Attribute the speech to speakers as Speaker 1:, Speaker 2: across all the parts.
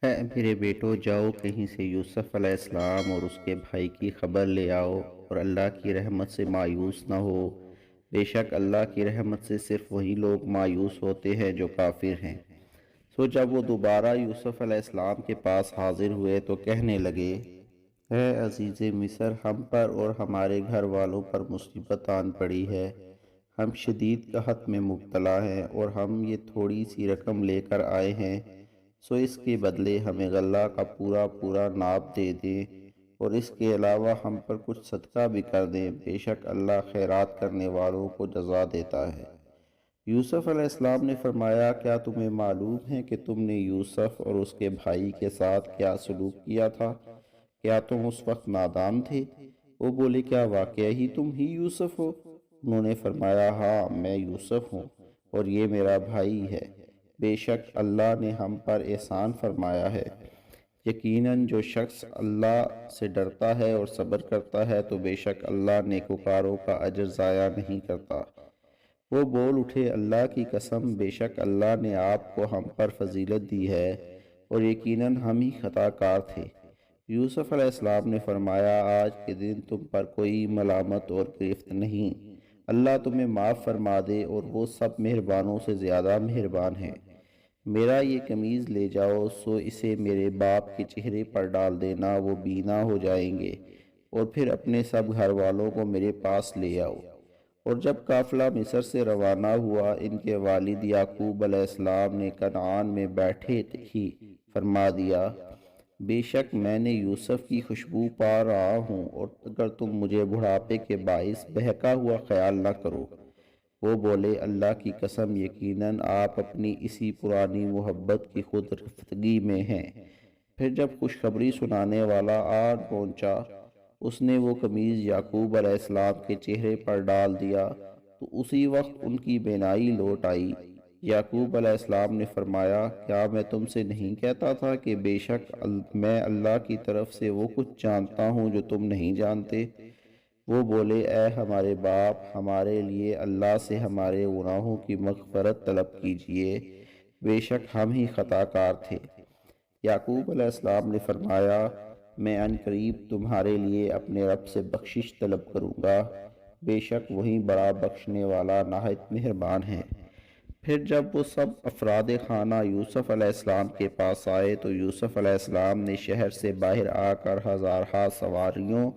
Speaker 1: اے میرے بیٹو، جاؤ کہیں سے یوسف علیہ السلام اور اس کے بھائی کی خبر لے آؤ اور اللہ کی رحمت سے مایوس نہ ہو۔ بے شک اللہ کی رحمت سے صرف وہی لوگ مایوس ہوتے ہیں جو کافر ہیں۔ جب وہ دوبارہ یوسف علیہ السلام کے پاس حاضر ہوئے تو کہنے لگے، اے عزیز مصر، ہم پر اور ہمارے گھر والوں پر مصیبت آن پڑی ہے۔ ہم شدید قحط میں مبتلا ہیں اور ہم یہ تھوڑی سی رقم لے کر آئے ہیں، اس کے بدلے ہمیں غلہ کا پورا پورا ناب دے دیں اور اس کے علاوہ ہم پر کچھ صدقہ بھی کر دیں۔ بے شک اللہ خیرات کرنے والوں کو جزا دیتا ہے۔ یوسف علیہ السلام نے فرمایا، کیا تمہیں معلوم ہے کہ تم نے یوسف اور اس کے بھائی کے ساتھ کیا سلوک کیا تھا؟ کیا تم اس وقت نادان تھے؟ وہ بولے، کیا واقعہ ہی تم ہی یوسف ہو؟ انہوں نے فرمایا، ہاں میں یوسف ہوں اور یہ میرا بھائی ہے۔ بے شک اللہ نے ہم پر احسان فرمایا ہے۔ یقیناً جو شخص اللہ سے ڈرتا ہے اور صبر کرتا ہے تو بے شک اللہ نیکوکاروں کا اجر ضائع نہیں کرتا۔ وہ بول اٹھے، اللہ کی قسم، بے شک اللہ نے آپ کو ہم پر فضیلت دی ہے اور یقیناً ہم ہی خطا کار تھے۔ یوسف علیہ السلام نے فرمایا، آج کے دن تم پر کوئی ملامت اور گرفت نہیں۔ اللہ تمہیں معاف فرما دے اور وہ سب مہربانوں سے زیادہ مہربان ہے۔ میرا یہ قمیض لے جاؤ، اسے میرے باپ کے چہرے پر ڈال دینا، وہ بینا ہو جائیں گے، اور پھر اپنے سب گھر والوں کو میرے پاس لے آؤ۔ اور جب قافلہ مصر سے روانہ ہوا، ان کے والد یعقوب علیہ السلام نے کنعان میں بیٹھے ہی فرما دیا، بے شک میں نے یوسف کی خوشبو پا رہا ہوں، اور اگر تم مجھے بڑھاپے کے باعث بہکا ہوا خیال نہ کرو۔ وہ بولے، اللہ کی قسم، یقیناً آپ اپنی اسی پرانی محبت کی خود رفتگی میں ہیں۔ پھر جب خوشخبری سنانے والا آن پہنچا، اس نے وہ قمیض یعقوب علیہ السلام کے چہرے پر ڈال دیا تو اسی وقت ان کی بینائی لوٹ آئی۔ یعقوب علیہ السلام نے فرمایا، کیا میں تم سے نہیں کہتا تھا کہ بے شک میں اللہ کی طرف سے وہ کچھ جانتا ہوں جو تم نہیں جانتے؟ وہ بولے، اے ہمارے باپ، ہمارے لیے اللہ سے ہمارے گناہوں کی مغفرت طلب کیجئے، بے شک ہم ہی خطا کار تھے۔ یعقوب علیہ السلام نے فرمایا، میں عنقریب تمہارے لیے اپنے رب سے بخشش طلب کروں گا، بے شک وہی بڑا بخشنے والا نہایت مہربان ہے۔ پھر جب وہ سب افراد خانہ یوسف علیہ السلام کے پاس آئے تو یوسف علیہ السلام نے شہر سے باہر آ کر ہزارہا سواریوں،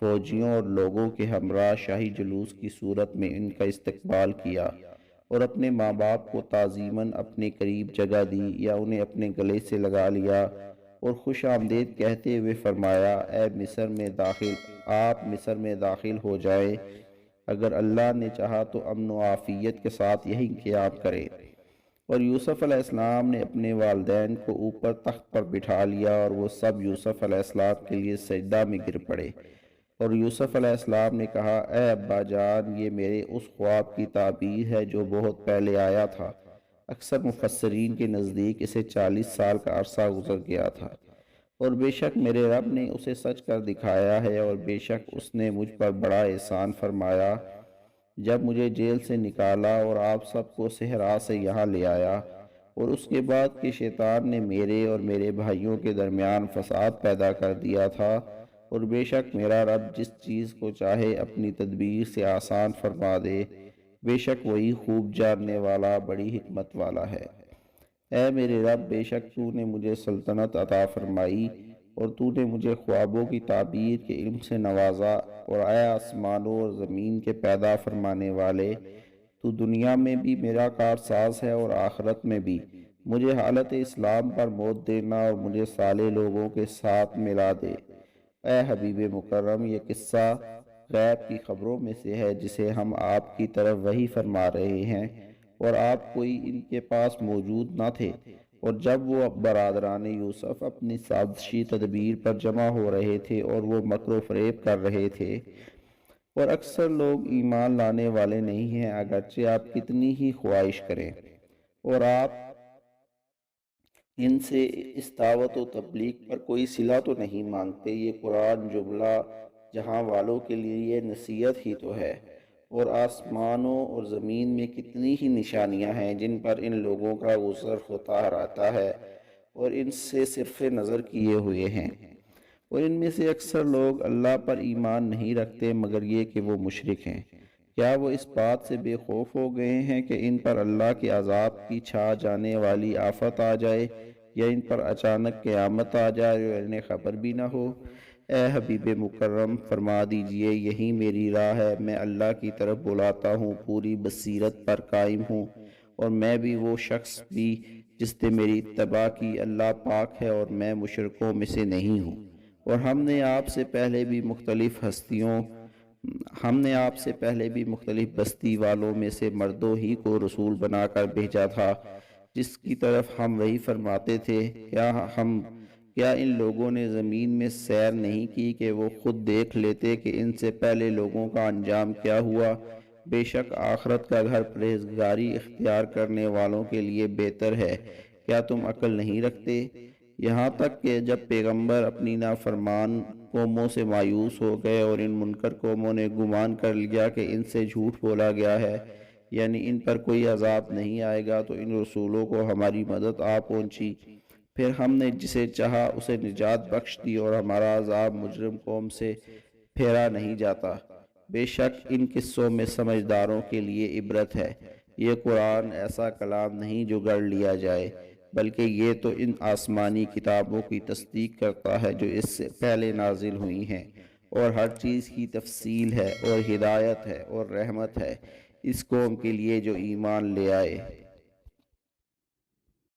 Speaker 1: فوجیوں اور لوگوں کے ہمراہ شاہی جلوس کی صورت میں ان کا استقبال کیا اور اپنے ماں باپ کو تعظیماً اپنے قریب جگہ دی یا انہیں اپنے گلے سے لگا لیا اور خوش آمدید کہتے ہوئے فرمایا، آپ مصر میں داخل ہو جائیں، اگر اللہ نے چاہا تو امن و عافیت کے ساتھ یہی قیام کریں۔ اور یوسف علیہ السلام نے اپنے والدین کو اوپر تخت پر بٹھا لیا اور وہ سب یوسف علیہ السلام کے لیے سجدہ میں گر پڑے۔ اور یوسف علیہ السلام نے کہا، اے ابا جان، یہ میرے اس خواب کی تعبیر ہے جو بہت پہلے آیا تھا۔ اکثر مفسرین کے نزدیک اسے 40 سال کا عرصہ گزر گیا تھا، اور بے شک میرے رب نے اسے سچ کر دکھایا ہے، اور بے شک اس نے مجھ پر بڑا احسان فرمایا جب مجھے جیل سے نکالا اور آپ سب کو صحرا سے یہاں لے آیا، اور اس کے بعد کہ شیطان نے میرے اور میرے بھائیوں کے درمیان فساد پیدا کر دیا تھا، اور بے شک میرا رب جس چیز کو چاہے اپنی تدبیر سے آسان فرما دے، بے شک وہی خوب جاننے والا بڑی حکمت والا ہے۔ اے میرے رب، بے شک تو نے مجھے سلطنت عطا فرمائی اور تو نے مجھے خوابوں کی تعبیر کے علم سے نوازا، اور اے آسمانوں اور زمین کے پیدا فرمانے والے، تو دنیا میں بھی میرا کارساز ہے اور آخرت میں بھی۔ مجھے حالت اسلام پر موت دینا اور مجھے صالح لوگوں کے ساتھ ملا دے۔ اے حبیب مکرم، یہ قصہ غیب کی خبروں میں سے ہے جسے ہم آپ کی طرف وحی فرما رہے ہیں، اور آپ کوئی ان کے پاس موجود نہ تھے، اور جب وہ برادران یوسف اپنی سازشی تدبیر پر جمع ہو رہے تھے اور وہ مکر و فریب کر رہے تھے، اور اکثر لوگ ایمان لانے والے نہیں ہیں اگرچہ آپ کتنی ہی خواہش کریں، اور آپ ان سے اس دعوت و تبلیغ پر کوئی صلہ تو نہیں مانگتے۔ یہ قرآن جملہ جہاں والوں کے لیے نصیحت ہی تو ہے، اور آسمانوں اور زمین میں کتنی ہی نشانیاں ہیں جن پر ان لوگوں کا گزر ہوتا رہتا ہے، اور ان سے صرف نظر کیے ہوئے ہیں، اور ان میں سے اکثر لوگ اللہ پر ایمان نہیں رکھتے مگر یہ کہ وہ مشرک ہیں۔ کیا وہ اس بات سے بے خوف ہو گئے ہیں کہ ان پر اللہ کے عذاب کی چھا جانے والی آفت آ جائے، یا ان پر اچانک قیامت آ جائے اور انہیں خبر بھی نہ ہو؟ اے حبیب مکرم، فرما دیجئے یہی میری راہ ہے، میں اللہ کی طرف بلاتا ہوں، پوری بصیرت پر قائم ہوں، اور میں بھی وہ شخص بھی جس نے میری اتباع کی، اللہ پاک ہے اور میں مشرکوں میں سے نہیں ہوں۔ اور ہم نے آپ سے پہلے بھی مختلف بستی والوں میں سے مردوں ہی کو رسول بنا کر بھیجا تھا، جس کی طرف ہم وہی فرماتے تھے۔ کیا ان لوگوں نے زمین میں سیر نہیں کی کہ وہ خود دیکھ لیتے کہ ان سے پہلے لوگوں کا انجام کیا ہوا؟ بے شک آخرت کا گھر پرہیزگاری اختیار کرنے والوں کے لیے بہتر ہے۔ کیا تم عقل نہیں رکھتے؟ یہاں تک کہ جب پیغمبر اپنی نافرمان قوموں سے مایوس ہو گئے اور ان منکر قوموں نے گمان کر لیا کہ ان سے جھوٹ بولا گیا ہے، یعنی ان پر کوئی عذاب نہیں آئے گا، تو ان رسولوں کو ہماری مدد آ پہنچی۔ پھر ہم نے جسے چاہا اسے نجات بخش دی، اور ہمارا عذاب مجرم قوم سے پھیرا نہیں جاتا۔ بے شک ان قصوں میں سمجھداروں کے لیے عبرت ہے۔ یہ قرآن ایسا کلام نہیں جو گڑھ لیا جائے، بلکہ یہ تو ان آسمانی کتابوں کی تصدیق کرتا ہے جو اس سے پہلے نازل ہوئی ہیں، اور ہر چیز کی تفصیل ہے اور ہدایت ہے اور رحمت ہے اس قوم کے لیے جو ایمان لے آئے۔